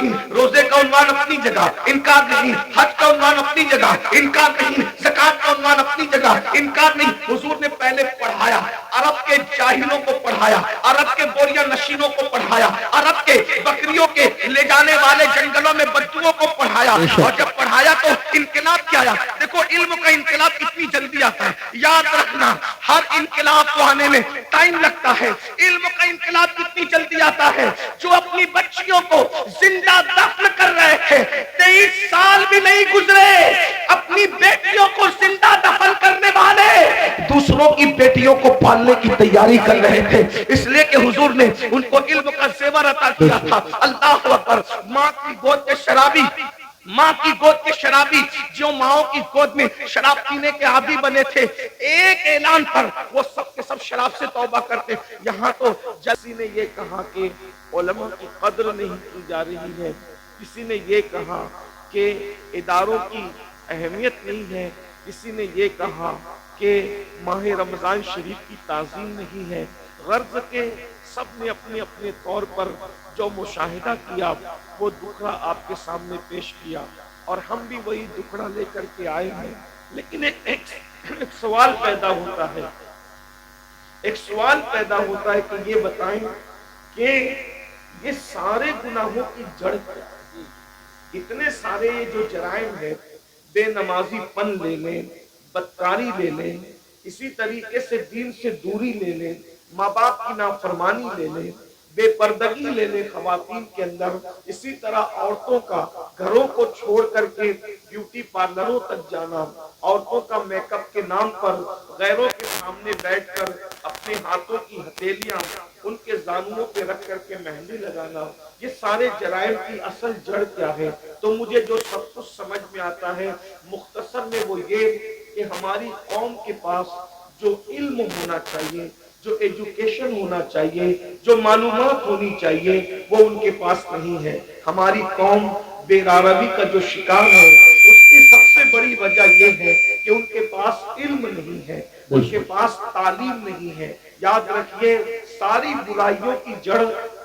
روزے کا عنوان اپنی جگہ، انکار نہیں، حج کا عنوان اپنی جگہ، انکار نہیں، زکات کا عنوان اپنی جگہ، انکار نہیں۔ حضور نے پہلے پڑھایا، عرب کے جاہلوں کو پڑھایا، عرب کے بوریہ نشینوں کو پڑھایا، عرب کے بکریوں کے لے جانے والے جنگلوں میں بدوؤں کو پڑھایا، اور جب پڑھایا تو انقلاب کیا آیا؟ دیکھو علم کا انقلاب اتنی جلدی آتا ہے، یاد رکھنا ہر انقلاب کو آنے میں ٹائم لگتا ہے، علم کا انقلاب کتنی جلدی آتا ہے۔ جو اپنی بچیوں کو زندہ دفن کر رہے تھے، 23 سال بھی نہیں گزرے، اپنی بیٹیوں کو زندہ دفن کرنے والے دوسروں کی بیٹیوں کو پالنے کی تیاری کر رہے تھے، اس لیے کہ حضور نے ان کو علم کا زیور عطا کیا تھا۔ اللہ اکبر۔ ماں کی گود کے شرابی، ماں کی گود کے شرابی جو ماؤں کی گود میں شراب پینے کے عادی بنے تھے، ایک اعلان پر وہ سب کے سب شراب سے توبہ کرتے۔ یہاں تو جلسی نے یہ کہا کہ علماء کی قدر نہیں کی جا رہی ہے، کسی نے یہ کہا کہ اداروں کی اہمیت نہیں ہے، کسی نے یہ کہا کہ ماہ رمضان شریف کی تعظیم نہیں ہے۔ غرض کے سب نے اپنے اپنے طور پر جو مشاہدہ کیا وہ دکھڑا آپ کے سامنے پیش کیا، اور ہم بھی وہی دکھڑا لے کر کے آئے ہیں۔ لیکن ایک سوال پیدا ہوتا ہے، ایک سوال پیدا ہوتا ہے کہ یہ بتائیں کہ یہ سارے گناہوں کی جڑ کیا ہے؟ اتنے سارے یہ جو جرائم ہے، بے نمازی پن لے لیں، بدکاری لے لیں، اسی طریقے سے دین سے دوری لے لیں، ماں باپ کی نافرمانی لے لیں، بے پردگی لے لیں خواتین کے اندر، اسی طرح عورتوں کا گھروں کو چھوڑ کر کے بیوٹی پارلروں تک جانا، عورتوں کا میک اپ کے نام پر غیروں کے سامنے بیٹھ کر اپنے ہاتھوں کی ہتھیلیاں ان کے زانوؤں پہ رکھ کر کے مہندی لگانا، یہ سارے جرائم کی اصل جڑ کیا ہے؟ تو مجھے جو سب کچھ سمجھ میں آتا ہے مختصر میں وہ یہ کہ ہماری قوم کے پاس جو علم ہونا چاہیے، جو ایجوکیشن ہونا چاہیے، جو معلومات ہونی چاہیے، وہ ان کے پاس نہیں ہے۔ ہماری قوم بے روی کا جو شکار ہے، اس کی سب سے بڑی وجہ یہ ہے کہ ان کے پاس علم نہیں ہے، ان کے پاس تعلیم نہیں ہے۔ یاد رکھیے ساری برائیوں کی جڑ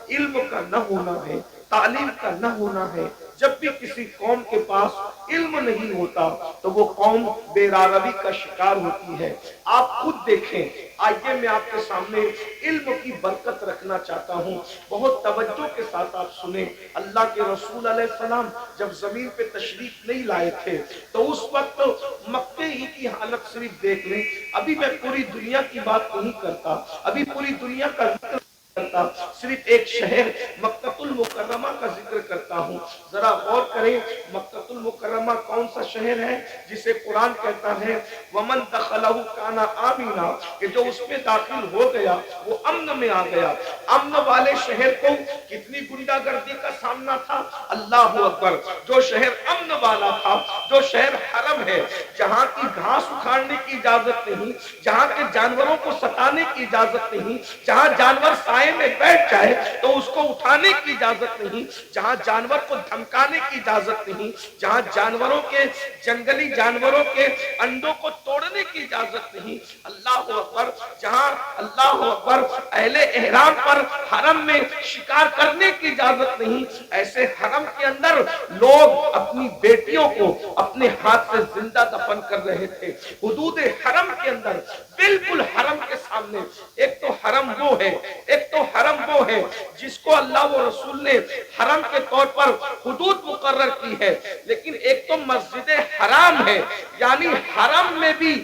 علم کا نہ ہونا ہے، تعلیم کا نہ ہونا ہے۔ جب بھی کسی قوم کے پاس علم نہیں ہوتا تو وہ قوم بے روی کا شکار ہوتی ہے۔ آپ خود دیکھیں، آئیے میں آپ کے سامنے علم کی برکت رکھنا چاہتا ہوں، بہت توجہ کے ساتھ آپ سنیں۔ اللہ کے رسول علیہ السلام جب زمین پہ تشریف نہیں لائے تھے تو اس وقت مکے ہی کی حالت صرف دیکھ لیں۔ ابھی میں پوری دنیا کی بات نہیں کرتا، ابھی پوری دنیا کا ذکر کرتا، صرف ایک شہر مکہ المکرمہ کا ذکر کرتا ہوں۔ ذرا غور کریں، مکہ المکرمہ کون سا شہر ہے جسے قرآن کہتا ہے وَمَن دَخَلَهُ كَانَ آمِنًا، کہ جو اس میں داخل ہو گیا وہ امن میں آ گیا۔ امن والے شہر کو کتنی گنڈا گردی کا سامنا تھا، اللہ اکبر۔ جو شہر امن والا تھا، جو شہر حرم ہے، جہاں کی گھاس اکھاڑنے کی اجازت نہیں، جہاں کے جانوروں کو ستانے کی اجازت نہیں، جہاں جانور سائے میں بیٹھ جائے تو اس کو اٹھانے کی اجازت نہیں، جہاں جانور کو دھمکانے کی اجازت نہیں، جہاں جانوروں کے جنگلی جانوروں کے انڈوں کو توڑنے کی اجازت نہیں، اللہ اکبر۔ جہاں اللہ اکبر اہل احرام پر حرم میں شکار کرنے کی اجازت نہیں، ایسے حرم کے اندر لوگ اپنی بیٹیوں کو اپنے ہاتھ سے زندہ دفن کر رہے تھے۔ حدود حرم کے اندر، بالکل حرم کے سامنے، ایک تو حرم وہ ہے، ایک تو حرم وہ ہے جس کو اللہ و رسول نے حرم کے طور پر حدود مقرر کی ہے، لیکن ایک تو مسجد حرام ہے، یعنی حرم میں بھی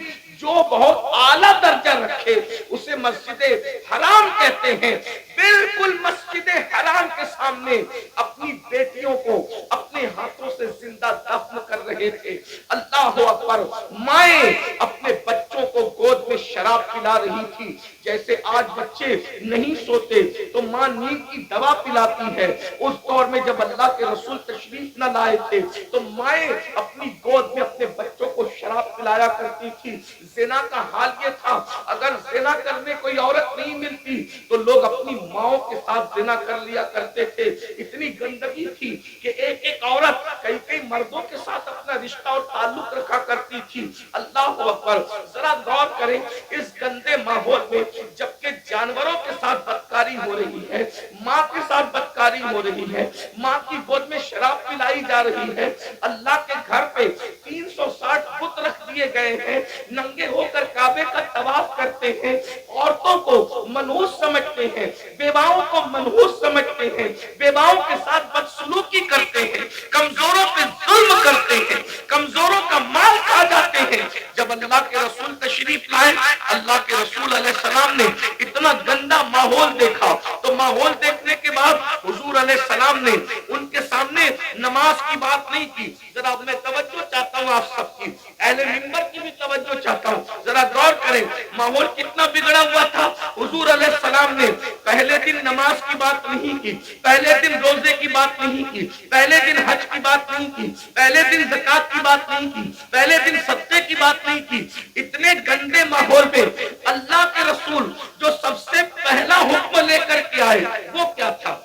جو بہت اعلیٰ درجہ رکھے اسے مسجد حرام کہتے ہیں۔ بالکل مسجد حرام کے سامنے اپنی بیٹیوں کو اپنے ہاتھوں سے زندہ دفن کر رہے تھے۔ اللہ اکبر۔ مائیں اپنے بچوں کو گود میں شراب پلا رہی تھی، جیسے آج بچے نہیں سوتے تو ماں نیند کی دوا پلاتی ہے، اس دور میں جب اللہ کے رسول تشریف نہ لائے تھے تو مائیں اپنی گود میں اپنے بچوں کو شراب پلایا کرتی تھی۔ زنا کا حال یہ تھا، اگر زنا کرنے کوئی عورت نہیں ملتی تو لوگ اپنی ماؤں کے ساتھ زنا کر لیا کرتے تھے۔ اتنی گندگی تھی کہ ایک ایک عورت کئی کئی مردوں کے ساتھ اپنا رشتہ اور تعلق رکھا کرتی تھی۔ اللہ اکبر۔ ذرا غور کریں، اس گندے ماحول میں جبکہ جانوروں کے ساتھ بدکاری ہو رہی ہے، ماں کے ساتھ بدکاری ہو رہی ہے، ماں کی گود میں شراب پلائی جا رہی ہے، اللہ کے گھر پہ 360 بت رکھ دیے گئے ہیں، ننگے ہو کر کعبے کا طواف کرتے ہیں، عورتوں کو منحوس سمجھتے ہیں، بیواؤں کو منحوس سمجھتے ہیں، بیواؤں کے ساتھ بدسلوکی کرتے ہیں، کمزوروں پہ ظلم کرتے ہیں، کمزوروں کا مال کھا جاتے ہیں۔ جب اللہ کے رسول تشریف لائے، اللہ کے رسول علیہ السلام نے اتنا گندا ماحول دیکھا، تو ماحول دیکھنے کے بعد حضور علیہ السلام نے ان کے سامنے نماز کی بات نہیں کی۔ ذرا میں توجہ چاہتا ہوں آپ سب کی، اہل منبر کی بھی توجہ چاہتا ہوں، ذرا غور کریں ماحول کتنا بگڑا ہوا تھا۔ حضور علیہ السلام نے پہلے دن نماز کی بات نہیں کی، پہلے دن روزے کی بات نہیں کی، پہلے دن حج کی بات نہیں کی، پہلے دن زکات کی بات نہیں کی، پہلے دن صدقے کی بات نہیں کی۔ اتنے گندے ماحول میں اللہ کے رسول جو سب سے پہلا حکم لے کر کے آئے وہ کیا تھا؟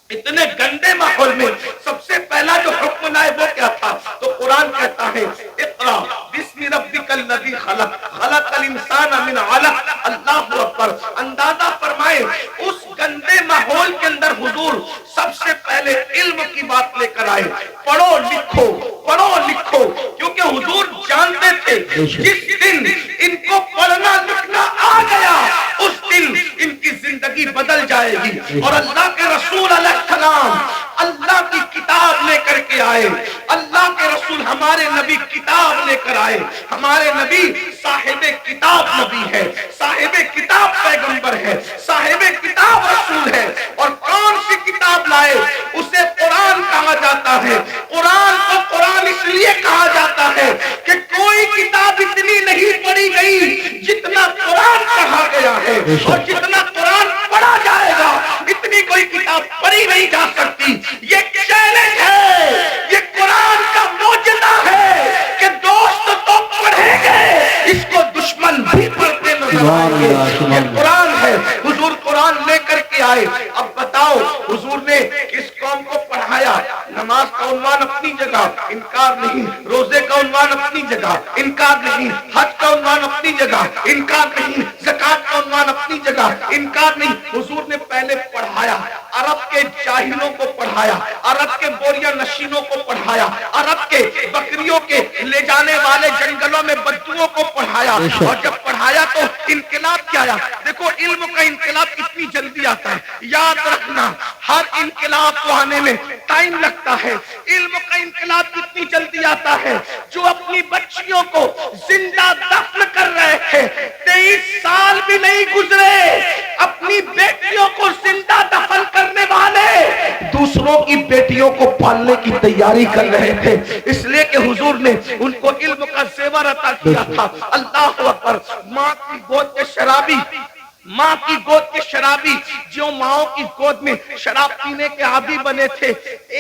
اتنے گندے ماحول میں سب سے پہلا جو حکم لائے وہ کیا تھا؟ تو قرآن کہتا ہے اقرا بسم ربک الذی خلق خلق الانسان من علق۔ اللہ اکبر، اندازہ فرمائے اس گندے ماحول کے اندر حضور سب سے پہلے علم کی بات لے کر آئے، پڑھو لکھو پڑھو لکھو، کیونکہ حضور جانتے تھے جس دن ان کو پڑھنا لکھنا آ گیا اس دن ان کی زندگی بدل جائے گی۔ اور اللہ کے رسول علیہ السلام اللہ کی کتاب لے کر کے آئے، اللہ کے رسول ہمارے نبی کتاب لے کر آئے، ہمارے نبی صاحب کتاب نبی ہے، صاحب کتاب پیغمبر ہے، صاحب کتاب رسول ہے۔ اور کون سی کتاب لائے؟ اسے قرآن کہا جاتا ہے۔ قرآن کو قرآن اس لیے کہا جاتا ہے کہ کوئی کتاب اتنی نہیں پڑھی گئی جتنا قرآن کہا گیا ہے، اور جتنا قرآن پڑھا جائے گا اتنی کوئی کتاب پڑھی نہیں جا سکتی۔ یہ چیلنج ہے، یہ قرآن کا معجزہ ہے کہ دوست تو پڑھیں گے، اس کو دشمن بھی پڑھتے نظر آئیں گے۔ یہ قرآن ہے، حضور قرآن لے کر کے آئے۔ اب بتاؤ حضور نے کس قوم کو پڑھایا؟ نماز کا عنوان اپنی جگہ، انکار نہیں، روزے کا عنوان اپنی جگہ، انکار نہیں، حج کا عنوان اپنی جگہ، انکار نہیں، زکات کا عنوان اپنی جگہ، انکار نہیں۔ حضور نے پہلے پڑھایا، عرب کے جاہلوں کو پڑھایا، عرب کے بوریا نشینوں کو پڑھایا، عرب کے بکریوں کے لے جانے والے جنگلوں میں بدوؤں کو پڑھایا۔ اور جب پڑھایا تو انقلاب کیا آیا؟ دیکھو علم کا انقلاب اتنی جلدی آتا ہے، یاد رکھنا ہر انقلاب کو آنے میں ٹائم لگتا ہے۔ علم کا انقلاب کتنی جلدی آتا ہے، جو اپنی بچیوں کو زندہ دفن کر رہے تھے 23 سال بھی نہیں گزرے، اپنی بیٹیوں کو زندہ دفن کرنے والے دوسروں کی بیٹیوں کو پالنے کی تیاری کر رہے تھے، اس لیے کہ حضور نے ان کو علم کا زیور عطا کیا تھا۔ اللہ اکبر، ماں کی گود کے شرابی، ماں کی گود کے شرابی جو ماں کی گود میں شراب پینے کے عادی بنے تھے،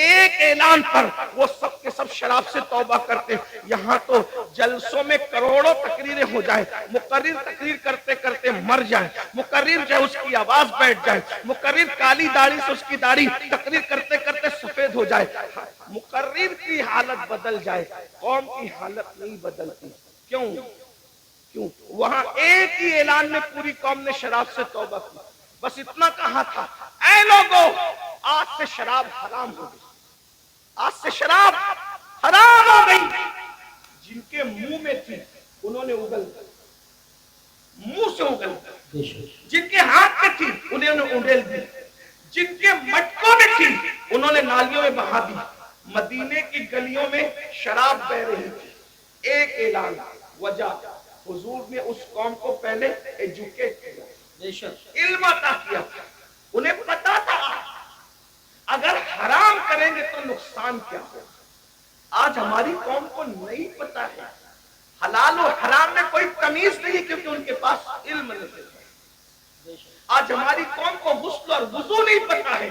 ایک اعلان پر وہ سب کے سب شراب سے توبہ کرتے۔ یہاں تو جلسوں میں کروڑوں تقریریں ہو جائیں، مقرر تقریر کرتے کرتے مر جائے، مقرر جو اس کی آواز بیٹھ جائے، مقرر کالی داڑھی سے اس کی داڑھی تقریر کرتے کرتے سفید ہو جائے، مقرر کی حالت بدل جائے، قوم کی حالت نہیں بدلتی۔ کیوں؟ وہاں ایک ہی اعلان میں پوری قوم نے شراب سے توبہ کی، بس اتنا کہا تھا، اے لوگو آج سے شراب حرام ہو گئی، آج سے شراب حرام ہو گئی۔ جن کے منہ میں تھی انہوں نے اگل دی، منہ سے اگل دی، جن کے ہاتھ میں تھی انہوں نے اڑیل دی، جن کے مٹکوں میں تھی انہوں نے نالیوں میں بہا دی۔ مدینے کی گلیوں میں شراب بہ رہی تھی، ایک اعلان، وجہ حضور نے اس قوم کو پہلے ایجوکیٹ کیا، علم عطا کیا، انہیں پتا تھا اگر حرام کریں گے تو نقصان کیا ہو۔ آج ہماری قوم کو نہیں پتا ہے، حلال و حرام میں کوئی تمیز نہیں کیونکہ ان کے پاس علم نہیں۔ آج ہماری قوم کو غسل اور وضو نہیں پتا ہے،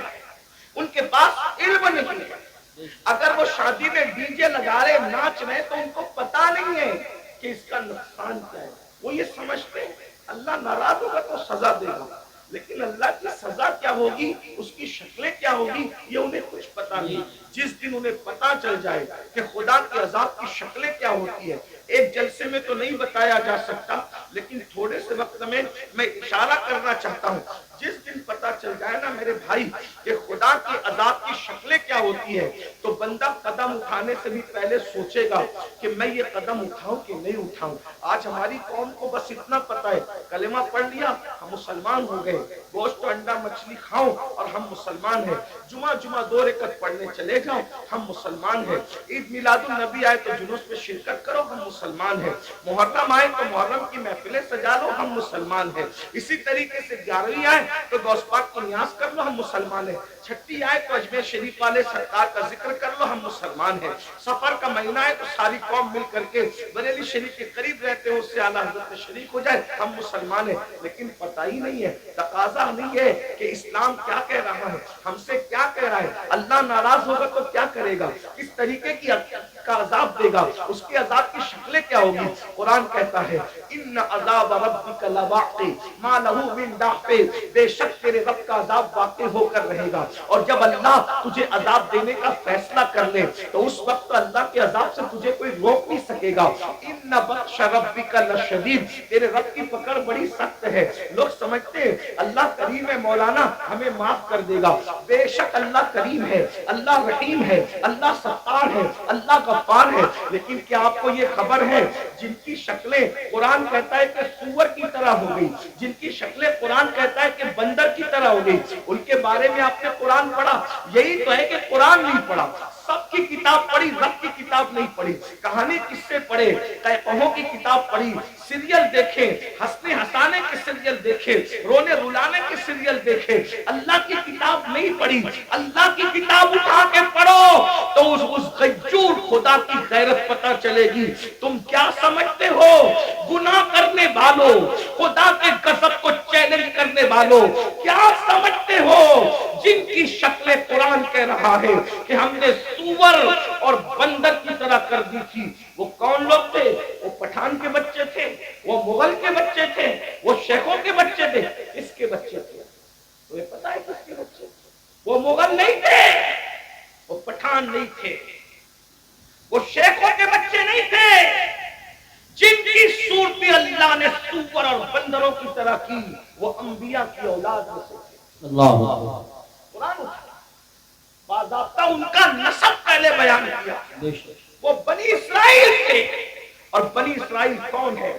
ان کے پاس علم نہیں ہے۔ اگر وہ شادی میں ڈی جے لگا رہے ناچ رہے تو ان کو پتا نہیں ہے کہ اس کا نقصان کیا ہے۔ وہ یہ سمجھتے ہیں اللہ ناراض ہوگا تو سزا دے گا، لیکن اللہ کی سزا کیا ہوگی، اس کی شکلیں کیا ہوگی، یہ انہیں کچھ پتا نہیں۔ جس دن انہیں پتا چل جائے کہ خدا کے عذاب کی شکلیں کیا ہوتی ہے، ایک جلسے میں تو نہیں بتایا جا سکتا، لیکن تھوڑے سے وقت میں اشارہ کرنا چاہتا ہوں۔ جس دن پتا پتا چل جائے نا میرے بھائی کہ خدا کے عذاب کی شکلیں کیا ہوتی ہے تو بندہ قدم اٹھانے سے بھی پہلے سوچے گا کہ میں یہ قدم اٹھاؤں کہ نہیں اٹھاؤں. آج ہماری قوم کو بس اتنا پتا ہے کلمہ پڑھ لیا ہم مسلمان ہو گئے, گوشت انڈا مچھلی کھاؤ اور ہم مسلمان ہیں, جمعہ 2 رکعت پڑھنے چلے جاؤ ہم مسلمان ہیں, عید میلاد النبی آئے تو جلوس میں شرکت کرو ہم مسلمان ہیں, محرم آئے تو محرم کی محفلیں سجا لو ہم مسلمان ہیں, اسی طریقے سے 11ویں آئے تو غوث پاک کی نیاز کر لو ہم مسلمان ہیں, چھٹی آئے تو اجمیر شریف والے سرکار کا ذکر کر لو ہم مسلمان ہیں, سفر کا مہینہ ہے تو ساری قوم مل کر کے بریلی شریف کے قریب رہتے ہیں اس سے اعلیٰ حضرت میں شریک ہو جائے ہم مسلمان ہیں. لیکن پتہ ہی نہیں ہے, تقاضا نہیں ہے کہ اسلام کیا کہہ رہا ہے, ہم سے کیا کہہ رہا ہے, اللہ ناراض ہوگا تو کیا کرے گا, کس طریقے کی کا عذاب دے گا, اس کے عذاب کی شکلیں کیا ہوگی. قرآن کہتا ہے ان عذاب ربک لواقع ما لہ من دافع, بے شک تیرے رب کا عذاب واقع ہو کر رہے گا, اور جب اللہ تجھے عذاب دینے کا فیصلہ کر لے تو اس وقت اللہ کے عذاب سے تجھے کوئی روک نہیں سکے گا. ان بطش ربک لشدید, تیرے رب کی پکڑ بڑی سخت ہے. لوگ سمجھتے ہیں اللہ کریم ہے مولانا ہمیں معاف کر دے گا, بے شک اللہ کریم ہے, اللہ رحیم ہے, اللہ ستار ہے, اللہ غفار ہے, لیکن کیا آپ کو یہ خبر ہے جن کی شکلیں قرآن کہتا ہے کہ سور کی طرح ہو گئی, جن کی شکلیں قرآن کہتا ہے کہ بندر کی طرح ہو گئی, ان کے بارے میں آپ نے قرآن پڑھا؟ یہی تو ہے کہ قرآن نہیں پڑھا, سب کی کتاب پڑھی, رب کی کتاب نہیں پڑھی, کہانی کس سے پڑھے, قہقہوں کی کتاب پڑھی, سیریل دیکھے, ہنسنے ہنسانے کے سیریل دیکھے, رونے رلانے کے سیریل دیکھے, اللہ کی کتاب نہیں پڑھی. اللہ کی کتاب اٹھا کے پڑھو تو اس غیور خدا کی غیرت پتہ چلے گی. تم کیا سمجھتے ہو گناہ کرنے والوں, خدا کے غضب کو چیلنج کرنے والوں, کیا سمجھتے ہو جن کی شکلیں قرآن کہہ رہا ہے کہ ہم نے سور اور بندر کی طرح کر دی تھی, وہ کون لوگ تھے؟ وہ پٹھان کے بچے تھے, وہ مغل کے بچے تھے, وہ شیخوں کے بچے تھے. کس کے بچے تھے تمہیں پتا ہے کس کے بچے تھے؟ وہ مغل نہیں تھے, وہ پٹھان نہیں تھے, وہ شیخوں کے بچے نہیں تھے. جن کی صورت اللہ نے سور اور بندروں کی طرح کی وہ انبیاء کی اولاد میں سے تھے. اللہ قرآن باضابطہ ان کا نسب پہلے بیان کیا. وہ بنی اسرائیل تھے, اور بنی اسرائیل کون ہے؟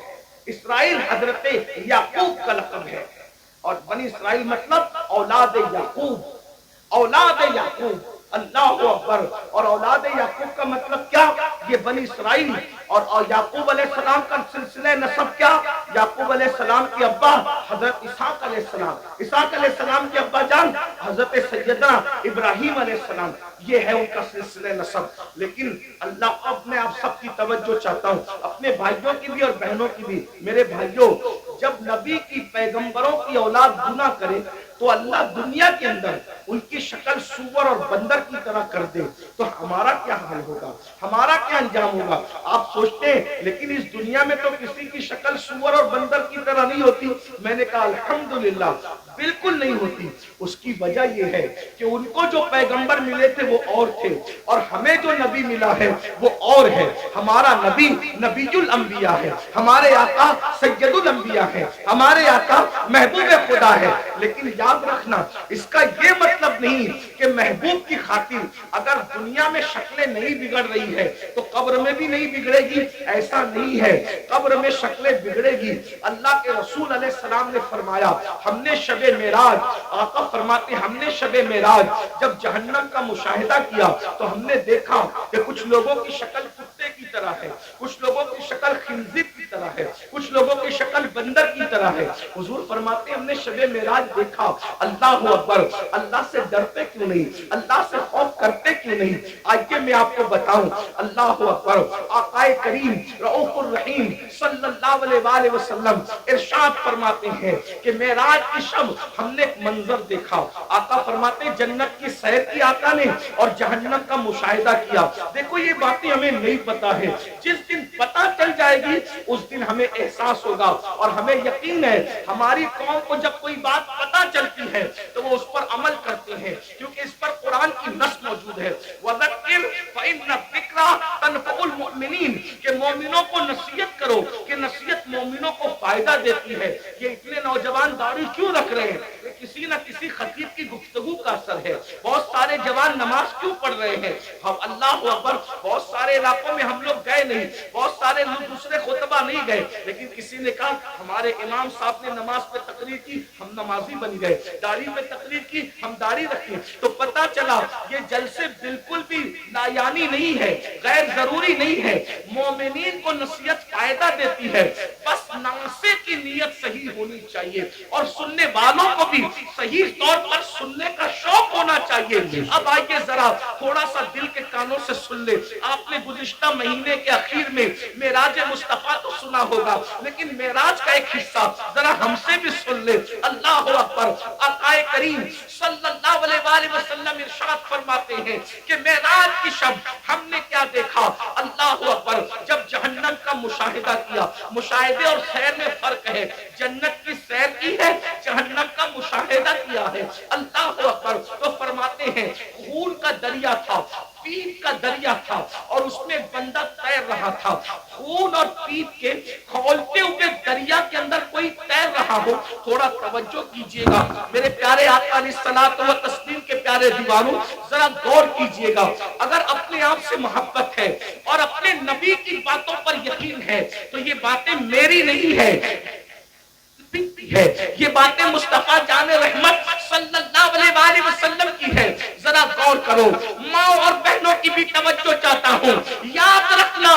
اسرائیل حضرت یعقوب کا لقب ہے, اور بنی اسرائیل مطلب اولاد یعقوب, اولاد یعقوب. اللہ اکبر. اور اولاد یعقوب کا مطلب کیا؟ یہ بنی اسرائیل. اور یعقوب علیہ السلام کا سلسلہ نسب کیا؟ یعقوب علیہ السلام کے ابا حضرت اسحاق علیہ السلام, اسحاق علیہ السلام کے ابا جان حضرت سیدنا ابراہیم علیہ السلام, یہ ہے ان کا سلسلہ نسب. لیکن اللہ اب میں آپ سب کی توجہ چاہتا ہوں, اپنے بھائیوں کی بھی اور بہنوں کی بھی. میرے بھائیوں, جب نبی کی پیغمبروں کی اولاد گناہ کرے تو اللہ دنیا کے اندر ان کی شکل سور اور بندر کی طرح کر دے تو ہمارا کیا حال ہوگا, ہمارا کیا انجام ہوگا؟ آپ سوچتے ہیں لیکن اس دنیا میں تو کسی کی شکل سور اور بندر کی طرح نہیں ہوتی. میں نے کہا الحمدللہ بالکل نہیں ہوتی. اس کی وجہ یہ ہے کہ ان کو جو پیغمبر ملے تھے وہ اور تھے, اور ہمیں جو نبی ملا ہے وہ اور ہے. ہمارا نبی نبی الانبیاء ہے, ہمارے آقا سید الانبیاء ہے, ہمارے آقا محبوب خدا ہے. لیکن یاد رکھنا اس کا یہ مطلب نہیں کہ محبوب کی خاطر اگر دنیا میں شکلیں نہیں بگڑ رہی ہے تو قبر میں بھی نہیں بگڑے گی, ایسا نہیں ہے. قبر میں شکلیں بگڑے گی. اللہ کے رسول علیہ السلام نے فرمایا ہم نے شب معراج, آقا فرماتے ہم نے شب معراج جب جہنم کا مشاہدہ کیا تو ہم نے دیکھا کہ کچھ لوگوں کی شکل کتے کی طرح ہے, کچھ لوگوں کی شکل خنزیر کی طرح ہے, کچھ لوگوں کی شکل بندر کی طرح ہے. حضور فرماتے ہم نے شب معراج دیکھا. اللہ اکبر. اللہ سے ڈرتے کیوں نہیں, اللہ سے خوف کرتے کیوں نہیں؟ آئیے میں آپ کو بتاؤں. اللہ اکبر. آقا کریم رؤوف الرحیم صلی اللہ علیہ وآلہ وسلم ارشاد فرماتے ہیں کہ معراج کی شب ہم نے ایک منظر دیکھا. آقا فرماتے ہیں جنت کی سیر کی آقا نے اور جہنم کا مشاہدہ کیا. دیکھو یہ باتیں ہمیں نہیں پتا ہے, جس دن پتا چل جائے گی اس دن ہمیں احساس ہوگا. اور ہمیں یقین ہے ہماری قوم کو جب کوئی بات پتا چلتی ہے تو وہ اس پر عمل کرتے ہیں, کیونکہ اس پر قرآن کی نص موجود ہے. وَذَكِّرْ فَإِنَّ الذِّكْرَىٰ تَنفَعُ الْمُؤْمِنِينَ, کہ مومنوں کو نصیحت کرو کہ نصیحت مومنوں کو فائدہ دیتی ہے. یہ اتنے نوجوان داڑھی کیوں رکھ رہے ہیں؟ کسی نہ کسی خطیب کی گفتگو کا اثر ہے. بہت سارے جوان نماز کیوں پڑھ رہے ہیں؟ ہم اللہ اکبر بہت سارے علاقوں میں ہم لوگ گئے نہیں, بہت سارے دوسرے خطبہ نہیں گئے, لیکن کسی نے کہا ہمارے امام صاحب نے نماز پہ تقریر کی, ہم نمازی بن گئے. داڑھی پہ تقریر کی, ہم داڑھی رکھیں. تو پتا چلا یہ جلسے بالکل بھی لایانی نہیں ہے, غیر ضروری نہیں ہے. مومنین کو نصیحت فائدہ دیتی ہے, بس ناصح کی نیت صحیح ہونی چاہیے اور سننے والوں کو بھی صحیح طور پر سننے کا شوق ہونا چاہیے. اب آئیے ذرا تھوڑا سا دل کے کانوں سے سن لے. آپ نے گزشتہ مہینے کے اخیر میں معراج مصطفیٰ تو سنا ہوگا, لیکن معراج کا ایک حصہ ذرا ہم سے بھی سن لے. اللہ اکبر. آقا کریم صلی اللہ علیہ وآلہ وسلم ارشاد فرماتے ہیں کہ معراج کی شب ہم نے کیا دیکھا. اللہ اکبر. جب جہنم کا مشاہدہ کیا, مشاہدے اور سیر میں فرق ہے, جنت کی سیر کی ہے, جہنم کا مشاہدہ کیا ہے. اللہ اکبر. تو فرماتے ہیں خون کا دریا تھا, پیپ کا دریا تھا, اور اس میں بندہ تیر رہا تھا. خون اور پیپ کے کھولتے ہوئے دریا کے اندر کوئی تیر رہا ہو, تھوڑا توجہ کیجئے گا میرے پیارے آقا علیہ الصلوۃ والتسلیم کے پیارے دیوانوں, ذرا غور کیجئے گا. اگر اپنے آپ سے محبت ہے اور اپنے نبی کی باتوں پر یقین ہے تو یہ باتیں میری نہیں ہے, یہ باتیں مصطفیٰ جان رحمت صلی اللہ علیہ وآلہ وسلم کی ہے. ذرا غور کرو. ماں اور بہنوں کی بھی توجہ چاہتا ہوں. یاد رکھنا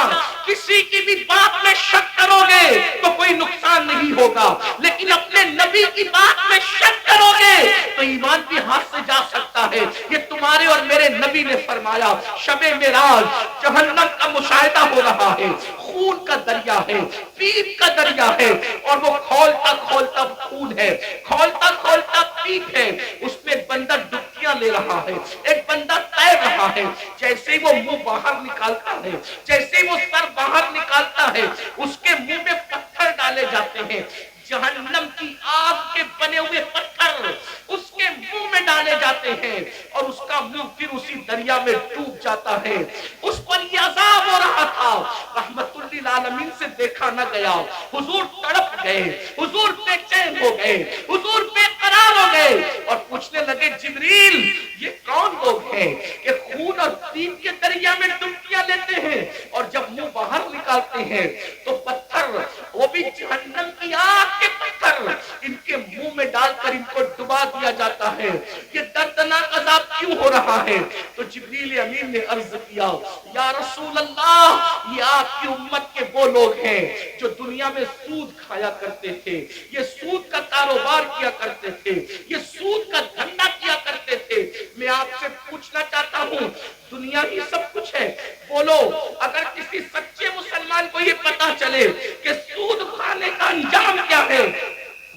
کسی کی بھی بات میں شک کرو گے تو کوئی نقصان نہیں ہوگا, لیکن اپنے نبی کی بات میں شک کرو گے تو ایمان بھی ہاتھ سے جا سکتا ہے. یہ تمہارے اور میرے نبی نے فرمایا. شب معراج جہنم کا مشاہدہ ہو رہا ہے, خون کا دریا ہے, پیپ کا دریا ہے, اور وہ کھولتا کھولتا خون ہے, کھولتا کھولتا پیپ ہے. اس میں ایک بندہ ڈبکیاں لے رہا ہے, ایک بندہ تیر رہا ہے. جیسے وہ منہ باہر نکالتا ہے, جیسے وہ سر باہر نکالتا ہے, اس کے منہ میں پتھر ڈالے جاتے ہیں. جہنم کی آگ کے بنے ہوئے پتھر اس کے منہ میں ڈالے جاتے ہیں, اور اس کا منہ پھر اسی دریا میں ڈوب جاتا ہے. اس پر یہ عذاب ہو رہا تھا, رحمت للعالمین سے دیکھا نہ گیا. حضور تڑپ گئے, حضور بے چین ہو گئے, حضور بے قرار ہو گئے, اور پوچھنے لگے جبریل یہ کون لوگ ہیں کہ خون اور پیپ کے دریا میں ڈبکیاں لیتے ہیں, اور جب منہ باہر نکالتے ہیں تو پتھر, وہ بھی جہنم کی آگ کے پتھر, ان کے منہ میں ڈال کر ان کو ڈبا دیا جاتا ہے. یہ دردناک عذاب کیوں ہو رہا ہے؟ تو جبریل امین نے عرض کیا یا رسول اللہ, یہ آپ کی امت کے وہ لوگ ہیں جو دنیا میں سود کھایا کرتے تھے, یہ سود کا کاروبار کیا کرتے تھے, یہ سود کا دھندا کیا کرتے تھے. میں آپ سے پوچھنا چاہتا ہوں, دنیا ہی سب کچھ ہے, بولو اگر کسی سچے مسلمان کو یہ پتا چلے کہ سود کھانے کا انجام کیا ہے,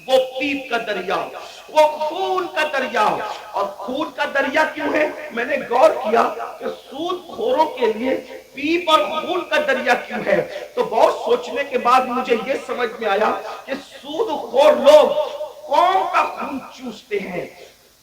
وہ پیپ کا دریا, وہ خون کا دریا. اور خون کا دریا کیوں ہے؟ میں نے غور کیا کہ سود خوروں کے لیے پیپ اور خون کا دریا کیوں ہے. تو بہت سوچنے کے بعد مجھے یہ سمجھ میں آیا کہ سود خور لوگ قوم کا خون چوستے ہیں,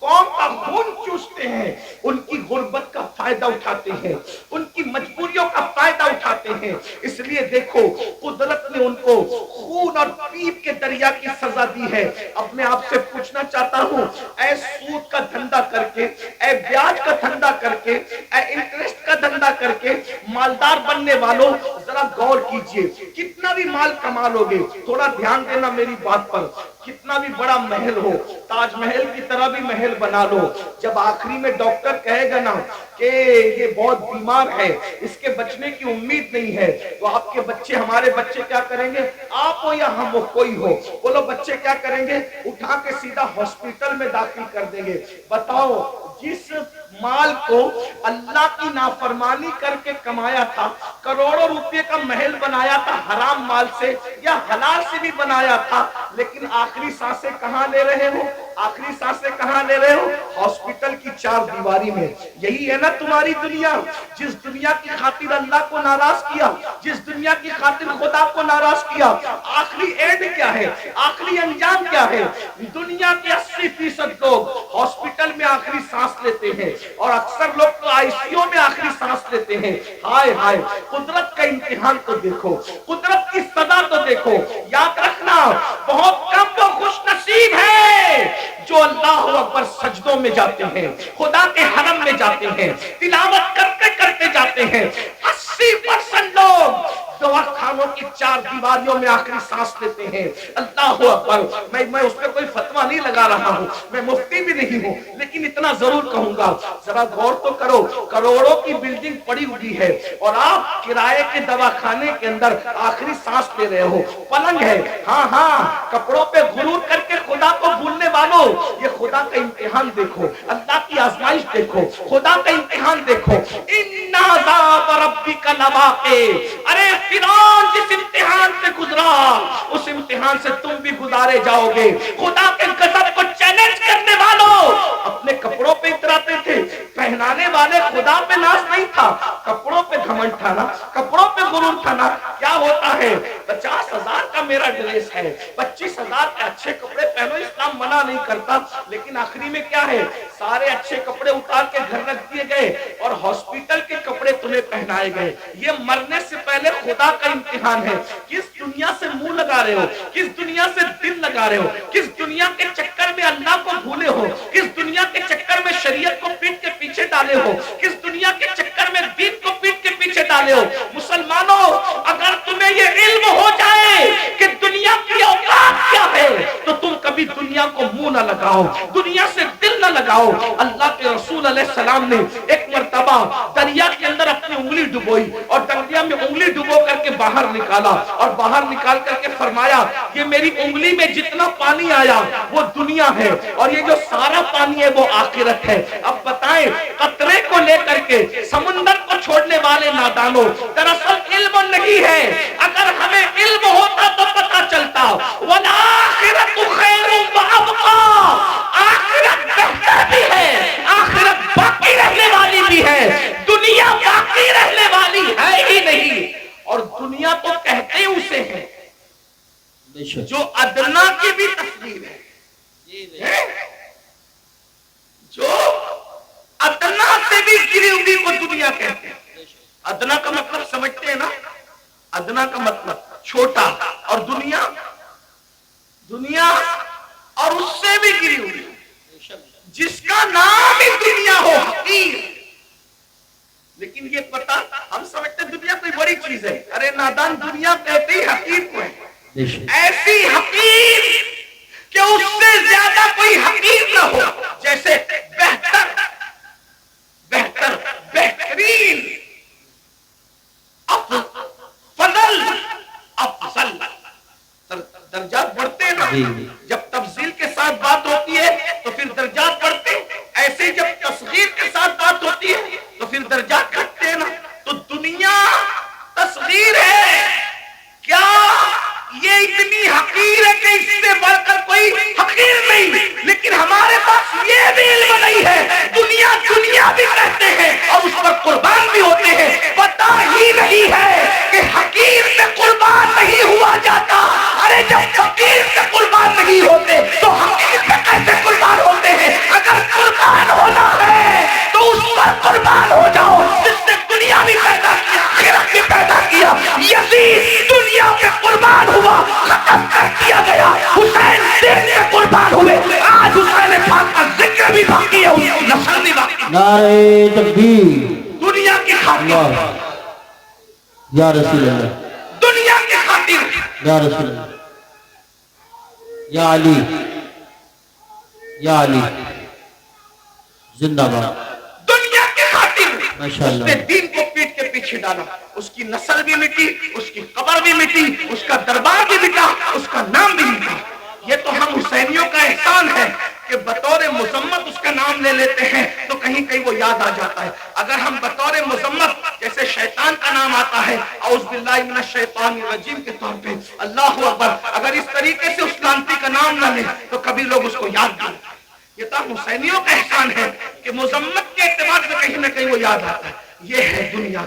قوم کا خون چوستے ہیں, ان کی غربت کا فائدہ اٹھاتے ہیں, ان کی مجبوریوں کا فائدہ اٹھاتے ہیں. اس لیے دیکھو قدرت نے ان کو خون اور پیپ کے دریا کی سزا دی ہے. اب میں آپ سے پوچھنا چاہتا ہوں, اے سود کا دھندا کر کے, اے بیاج کا دھندا کر کے, اے انٹرسٹ کا دھندا کر کے مالدار بننے والوں, ذرا غور کیجئے. کتنا بھی مال کما لو گے, تھوڑا دھیان دینا میری بات پر, کتنا بھی بڑا محل ہو, تاج محل کی طرح بھی محل بنا لو, جب آخری میں ڈاکٹر کہے گا نا کہ یہ بہت بیمار ہے, اس کے بچنے کی امید نہیں ہے, تو آپ کے بچے, ہمارے بچے کیا کریں گے؟ آپ ہو یا ہم ہو, کوئی ہو, بولو بچے کیا کریں گے؟ اٹھا کے سیدھا ہاسپٹل میں داخل کر دیں گے. بتاؤ جس مال کو اللہ کی نافرمانی کر کے کمایا تھا, کروڑوں روپے کا محل بنایا تھا حرام مال سے یا حلال سے بھی بنایا تھا, لیکن آخری سانسیں کہاں لے رہے ہو؟ آخری سانسیں کہاں لے رہے ہو؟ ہاسپٹل کی چار دیواری میں. یہی ہے نا تمہاری دنیا, جس دنیا کی خاطر اللہ کو ناراض کیا, جس دنیا کی خاطر خدا کو ناراض کیا, آخری اینڈ کیا ہے, آخری انجام کیا ہے؟ دنیا کے 80% لوگ ہاسپٹل میں آخری سانس لیتے ہیں, اور اکثر لوگ تو آئی سی یو میں آخری سانس لیتے ہیں. ہائے ہائے, قدرت کا امتحان تو دیکھو, قدرت کی سزا تو دیکھو. یاد رکھنا بہت کم وہ خوش نصیب ہے جو اللہ اکبر سجدوں میں جاتے ہیں، خدا کے حرم میں جاتے ہیں، تلاوت کرتے کرتے جاتے ہیں، 80% لوگ دوا خانوں کی 4 دیواریوں میں آخری سانس لیتے ہیں۔ اللہ اکبر، میں اس پہ کوئی فتویٰ نہیں لگا رہا ہوں، میں مفتی بھی نہیں ہوں، لیکن اتنا ضرور کہوں گا، ذرا غور تو کرو، کروڑوں کی بلڈنگ پڑی ہوئی ہے اور آپ کرائے کے دوا خانے کے اندر آخری سانس لے رہے ہو، پلنگ ہے، ہاں کپڑوں پہ غرور کر کے خدا کو بھولنے والوں، یہ خدا کا امتحان دیکھو، اللہ کی آزمائش دیکھو، خدا کا امتحان دیکھو۔ ان عذاب ربک لواقع، ارے فرعون جس امتحان سے گزرا اس امتحان سے تم بھی گزارے جاؤ گے۔ خدا کے غضب کو چیلنج کرنے والوں اپنے کپڑوں پہ اتراتے تھے، پہنانے والے خدا پہ ناز نہیں تھا، کپڑوں پہ گھمنڈ تھا نا، کپڑوں پہ غرور تھا نا۔ کیا ہوتا ہے 50,000 کا میرا ڈریس ہے، 25,000 کے اچھے کپڑے پہنو، اسلام منع نہیں کرتا، لیکن آخری میں کیا ہے، سارے اچھے کپڑے اتار کے گھر رکھ دیے گئے اور ہاسپٹل کے کپڑے تمہیں پہنائے گئے۔ یہ مرنے سے پہلے خدا کا امتحان ہے، کس دنیا سے منہ لگا رہے ہو، کس دنیا سے دل لگا رہے ہو، کس دنیا کے چکر میں اللہ کو بھولے ہو، کس دنیا کے چکر میں شریعت کو پیٹ کے پیچھے ڈالے ہو، کس دنیا کے چکر میں دین کو پیٹ کے پیچھے ڈالے ہو۔ مسلمانوں، اگر تمہیں یہ علم ہو جائے کہ دنیا کی اوقات کیا ہے تو تم کبھی دنیا کو منہ نہ لگاؤ، دنیا سے دل نہ لگاؤ۔ اللہ کے رسول علیہ السلام نے ایک مرتبہ دریا کے اندر اپنی انگلی ڈبوئی اور دریا میں انگلی ڈبو کر کے باہر نکالا اور باہر نکال کر کے فرمایا یہ میری انگلی میں جتنا پانی آیا وہ دنیا ہے اور یہ جو سارا پانی ہے وہ آخرت ہے۔ اب بتائیں قطرے کو لے کر کے سمندر کو چھوڑنے والے نادانوں، دراصل علم نہیں ہے، اگر ہمیں علم ہوتا تو پتا چلتا وَالْآخِرَةُ خَيْرٌ وَأَبْقَىٰ، آخرت بہتر بھی ہے، آخرت باقی رہنے والی بھی ہے، دنیا باقی رہنے والی ہے ہی نہیں۔ اور دنیا تو کہتے اسے ہیں جو ادنا کی بھی تصویر ہے، جو ادنا سے بھی گری ہوئی کو دنیا کہتے ہیں۔ ادنا کا مطلب سمجھتے ہیں نا، ادنا کا مطلب چھوٹا، اور دنیا اور اس سے بھی گری ہوئی، جس کا نام ہی دنیا ہو، حقیر۔ لیکن یہ پتا ہم سمجھتے دنیا کوئی بڑی چیز ہے، ارے نادان دنیا کہتے ہی حقیر کو ہے، ایسی حقیر کہ اس سے زیادہ کوئی حقیر نہ ہو، جیسے بہترین، افضل درجات بڑھتے ہیں نا، جب تفضیل کے ساتھ بات ہوتی ہے تو پھر درجات بڑھتے ہیں، ایسے جب تصغیر کے ساتھ بات ہوتی ہے تو پھر درجات گھٹتے ہیں نا۔ تو دنیا تصغیر ہے، کیا یہ اتنی حقیر ہے کہ اس سے بڑھ کر کوئی حقیر نہیں، لیکن ہمارے پاس یہ بھی علم نہیں ہے، دنیا بھی کہتے ہیں اور اس پر قربان بھی ہوتے ہیں، پتہ ہی نہیں ہے کہ حقیر سے قربان نہیں ہوا جاتا۔ ارے جب حقیر سے قربان نہیں ہوتے تو حقیر سے کیسے قربان ہوتے ہیں؟ اگر قربان ہونا ہے تو اس پر قربان ہو جاؤ جس نے دنیا بھی پیدا کیا، آخرت بھی پیدا کیا۔ یزید دنیا کے قربان ہوا، ختم کر دیا گیا، حسین دین کے قربان ہوئے، آج حسین پاک کا ذکر بھی باقی ہے، اس کی نسل بھی باقی ہے۔ نعرہ تکبیر، دنیا کی خاطر، یا رسول اللہ، دنیا کی خاطر، یا رسول اللہ، یا علی، یا علی زندہ باد، دنیا کی خاطر ماشاءاللہ، اس نے دین کو پیٹ کے پیچھے ڈالا، اس کی نسل بھی مٹی، اس کی قبر بھی مٹی، اس کا دربار بھی مٹا، اس کا نام بھی مٹا۔ یہ تو ہم حسینیوں کا احسان ہے کہ بطور مذمت اس کا نام لے لیتے ہیں تو کہیں کہیں وہ یاد آ جاتا ہے۔ اگر ہم بطور مذمت جیسے شیطان کا نام آتا ہے اعوذ باللہ من الشیطان الرجیم کے طور پہ، اللہ اکبر، اگر اس طریقے سے اس لعنتی کا نام نہ لیں تو کبھی لوگ اس کو یاد نہیں کرتے۔ یہ تو حسینیوں کا احسان ہے کہ مذمت کے اعتبار سے کہیں نہ کہیں وہ یاد آتا ہے۔ یہ ہے دنیا۔